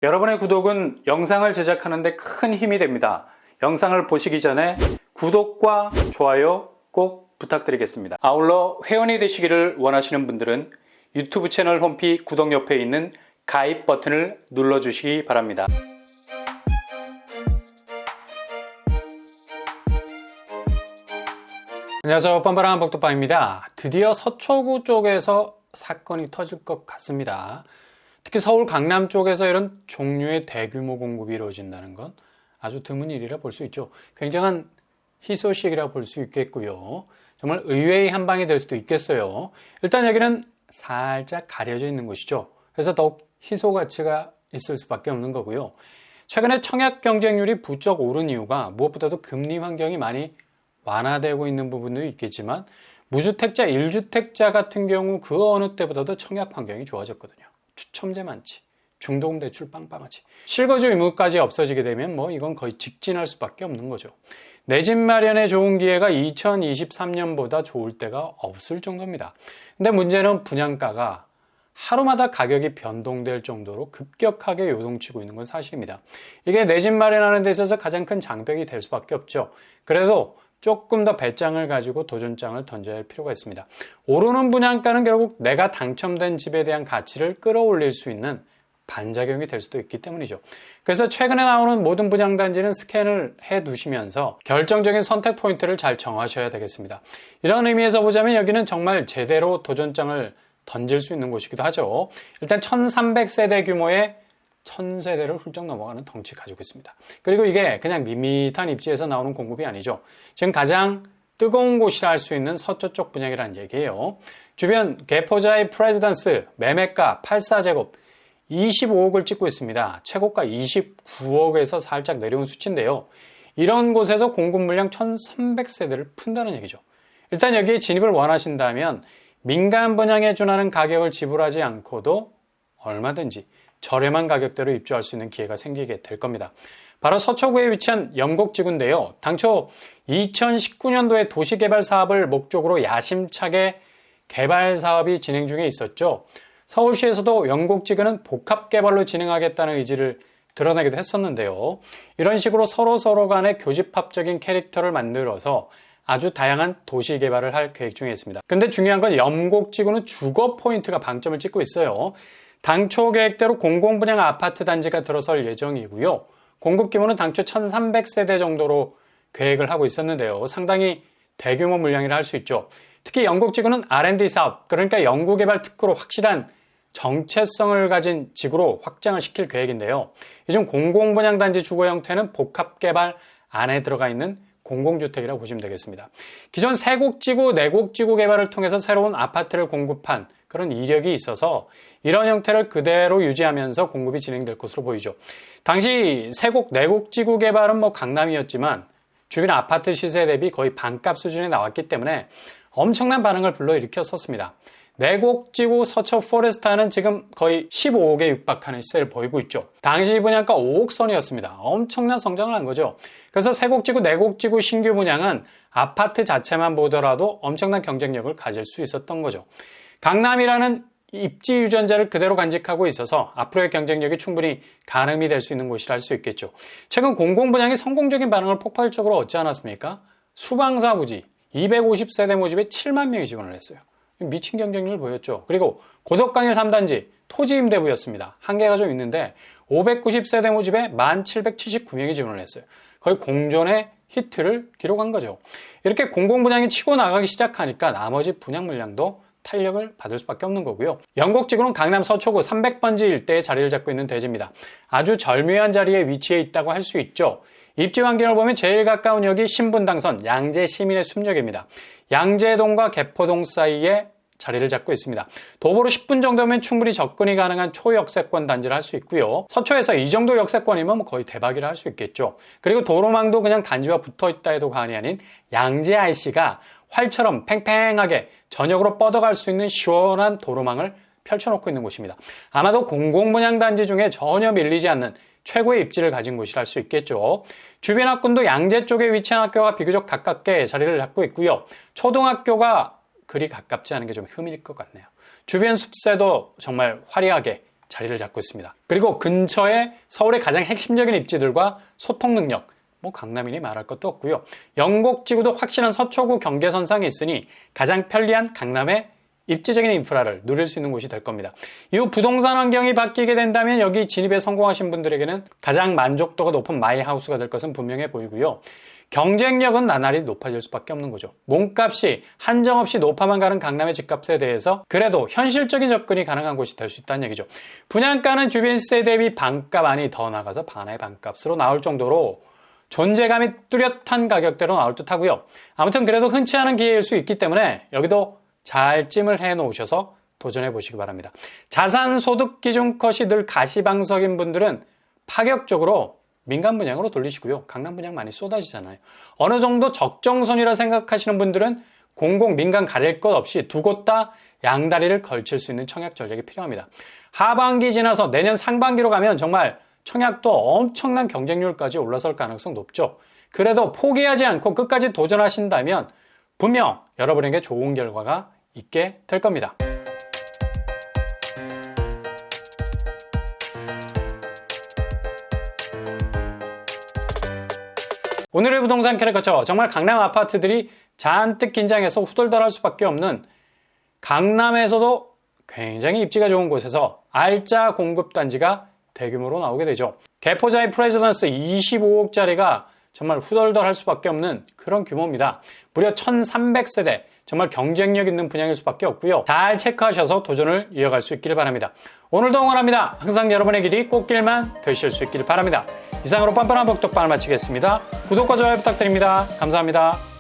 여러분의 구독은 영상을 제작하는 데 큰 힘이 됩니다. 영상을 보시기 전에 구독과 좋아요 꼭 부탁드리겠습니다. 아울러 회원이 되시기를 원하시는 분들은 유튜브 채널 홈피 구독 옆에 있는 가입 버튼을 눌러주시기 바랍니다. 안녕하세요. 뻔뻔한 복도빵입니다. 드디어 서초구 쪽에서 사건이 터질 것 같습니다. 특히 서울 강남 쪽에서 이런 종류의 대규모 공급이 이루어진다는 건 아주 드문 일이라 볼 수 있죠. 굉장한 희소식이라 볼 수 있겠고요. 정말 의외의 한 방이 될 수도 있겠어요. 일단 여기는 살짝 가려져 있는 곳이죠. 그래서 더욱 희소 가치가 있을 수밖에 없는 거고요. 최근에 청약 경쟁률이 부쩍 오른 이유가 무엇보다도 금리 환경이 많이 완화되고 있는 부분도 있겠지만 무주택자, 1주택자 같은 경우 그 어느 때보다도 청약 환경이 좋아졌거든요. 추첨제 많지, 중도금대출 빵빵하지, 실거주 의무까지 없어지게 되면 이건 거의 직진할 수밖에 없는 거죠. 내 집 마련에 좋은 기회가 2023년보다 좋을 때가 없을 정도입니다. 근데 문제는 분양가가 하루마다 가격이 변동될 정도로 급격하게 요동치고 있는 건 사실입니다. 이게 내 집 마련하는 데 있어서 가장 큰 장벽이 될 수밖에 없죠. 그래도 조금 더 배짱을 가지고 도전장을 던져야 할 필요가 있습니다. 오르는 분양가는 결국 내가 당첨된 집에 대한 가치를 끌어올릴 수 있는 반작용이 될 수도 있기 때문이죠. 그래서 최근에 나오는 모든 분양단지는 스캔을 해 두시면서 결정적인 선택 포인트를 잘 정하셔야 되겠습니다. 이런 의미에서 보자면 여기는 정말 제대로 도전장을 던질 수 있는 곳이기도 하죠. 일단 1300세대 규모의 1000세대를 훌쩍 넘어가는 덩치 가지고 있습니다. 그리고 이게 그냥 밋밋한 입지에서 나오는 공급이 아니죠. 지금 가장 뜨거운 곳이라 할 수 있는 서초 쪽 분양이라는 얘기예요. 주변 개포자의 프레지던스 매매가 84제곱 25억을 찍고 있습니다. 최고가 29억에서 살짝 내려온 수치인데요. 이런 곳에서 공급 물량 1300세대를 푼다는 얘기죠. 일단 여기에 진입을 원하신다면 민간 분양에 준하는 가격을 지불하지 않고도 얼마든지 저렴한 가격대로 입주할 수 있는 기회가 생기게 될 겁니다. 바로 서초구에 위치한 영곡지구인데요. 당초 2019년도에 도시개발 사업을 목적으로 야심차게 개발 사업이 진행 중에 있었죠. 서울시에서도 영곡지구는 복합개발로 진행하겠다는 의지를 드러내기도 했었는데요. 이런 식으로 서로 간의 교집합적인 캐릭터를 만들어서 아주 다양한 도시 개발을 할 계획 중에 있습니다. 근데 중요한 건 영곡지구는 주거 포인트가 방점을 찍고 있어요. 당초 계획대로 공공분양 아파트 단지가 들어설 예정이고요. 공급 규모는 당초 1300세대 정도로 계획을 하고 있었는데요. 상당히 대규모 물량이라 할 수 있죠. 특히 영곡지구는 R&D 사업, 그러니까 연구개발 특구로 확실한 정체성을 가진 지구로 확장을 시킬 계획인데요. 요즘 공공분양단지 주거 형태는 복합개발 안에 들어가 있는 공공주택이라고 보시면 되겠습니다. 기존 세곡지구, 내곡지구 개발을 통해서 새로운 아파트를 공급한 그런 이력이 있어서 이런 형태를 그대로 유지하면서 공급이 진행될 것으로 보이죠. 당시 세곡, 내곡지구 개발은 강남이었지만 주변 아파트 시세 대비 거의 반값 수준에 나왔기 때문에 엄청난 반응을 불러일으켰었습니다. 내곡지구 서초 포레스타는 지금 거의 15억에 육박하는 시세를 보이고 있죠. 당시 분양가 5억 선이었습니다. 엄청난 성장을 한 거죠. 그래서 세곡지구, 내곡지구 신규 분양은 아파트 자체만 보더라도 엄청난 경쟁력을 가질 수 있었던 거죠. 강남이라는 입지 유전자를 그대로 간직하고 있어서 앞으로의 경쟁력이 충분히 가늠이 될 수 있는 곳이라 할 수 있겠죠. 최근 공공분양이 성공적인 반응을 폭발적으로 얻지 않았습니까? 수방사 부지 250세대 모집에 7만 명이 지원을 했어요. 미친 경쟁력을 보였죠. 그리고 고덕강일 3단지 토지 임대부였습니다. 한계가 좀 있는데 590세대 모집에 1779명이 지원을 했어요. 거의 공존의 히트를 기록한 거죠. 이렇게 공공분양이 치고 나가기 시작하니까 나머지 분양 물량도 탄력을 받을 수밖에 없는 거고요. 영곡지구는 강남 서초구 300번지 일대에 자리를 잡고 있는 대지입니다. 아주 절묘한 자리에 위치해 있다고 할 수 있죠. 입지 환경을 보면 제일 가까운 역이 신분당선 양재 시민의 숲역입니다. 양재동과 개포동 사이에 자리를 잡고 있습니다. 도보로 10분 정도면 충분히 접근이 가능한 초역세권 단지를 할 수 있고요. 서초에서 이 정도 역세권이면 거의 대박이라 할 수 있겠죠. 그리고 도로망도 그냥 단지와 붙어있다 해도 과언이 아닌 양재 IC가 활처럼 팽팽하게 전역으로 뻗어갈 수 있는 시원한 도로망을 펼쳐놓고 있는 곳입니다. 아마도 공공분양단지 중에 전혀 밀리지 않는 최고의 입지를 가진 곳이라 할 수 있겠죠. 주변 학군도 양재 쪽에 위치한 학교가 비교적 가깝게 자리를 잡고 있고요. 초등학교가 그리 가깝지 않은 게 좀 흠일 것 같네요. 주변 숲새도 정말 화려하게 자리를 잡고 있습니다. 그리고 근처에 서울의 가장 핵심적인 입지들과 소통 능력, 강남이니 말할 것도 없고요. 영곡지구도 확실한 서초구 경계선상에 있으니 가장 편리한 강남의 입지적인 인프라를 누릴 수 있는 곳이 될 겁니다. 이후 부동산 환경이 바뀌게 된다면 여기 진입에 성공하신 분들에게는 가장 만족도가 높은 마이하우스가 될 것은 분명해 보이고요. 경쟁력은 나날이 높아질 수밖에 없는 거죠. 몸값이 한정없이 높아만 가는 강남의 집값에 대해서 그래도 현실적인 접근이 가능한 곳이 될 수 있다는 얘기죠. 분양가는 주변 시세 대비 반값 아니 더 나가서 반의 반값으로 나올 정도로 존재감이 뚜렷한 가격대로 나올 듯 하고요. 아무튼 그래도 흔치 않은 기회일 수 있기 때문에 여기도 잘 찜을 해 놓으셔서 도전해 보시기 바랍니다. 자산소득 기준 컷이 늘 가시방석인 분들은 파격적으로 민간 분양으로 돌리시고요. 강남 분양 많이 쏟아지잖아요. 어느 정도 적정선이라 생각하시는 분들은 공공 민간 가릴 것 없이 두 곳 다 양다리를 걸칠 수 있는 청약 전략이 필요합니다. 하반기 지나서 내년 상반기로 가면 정말 청약도 엄청난 경쟁률까지 올라설 가능성 높죠. 그래도 포기하지 않고 끝까지 도전하신다면 분명 여러분에게 좋은 결과가 있게 될 겁니다. 오늘의 부동산 캐릭터처 정말 강남 아파트들이 잔뜩 긴장해서 후덜덜할 수밖에 없는 강남에서도 굉장히 입지가 좋은 곳에서 알짜 공급단지가 대규모로 나오게 되죠. 개포자의 프레지던스 25억짜리가 정말 후덜덜할 수밖에 없는 그런 규모입니다. 무려 1300세대, 정말 경쟁력 있는 분양일 수밖에 없고요. 잘 체크하셔서 도전을 이어갈 수 있기를 바랍니다. 오늘도 응원합니다. 항상 여러분의 길이 꽃길만 되실 수 있기를 바랍니다. 이상으로 뻔뻔한 복덕방을 마치겠습니다. 구독과 좋아요 부탁드립니다. 감사합니다.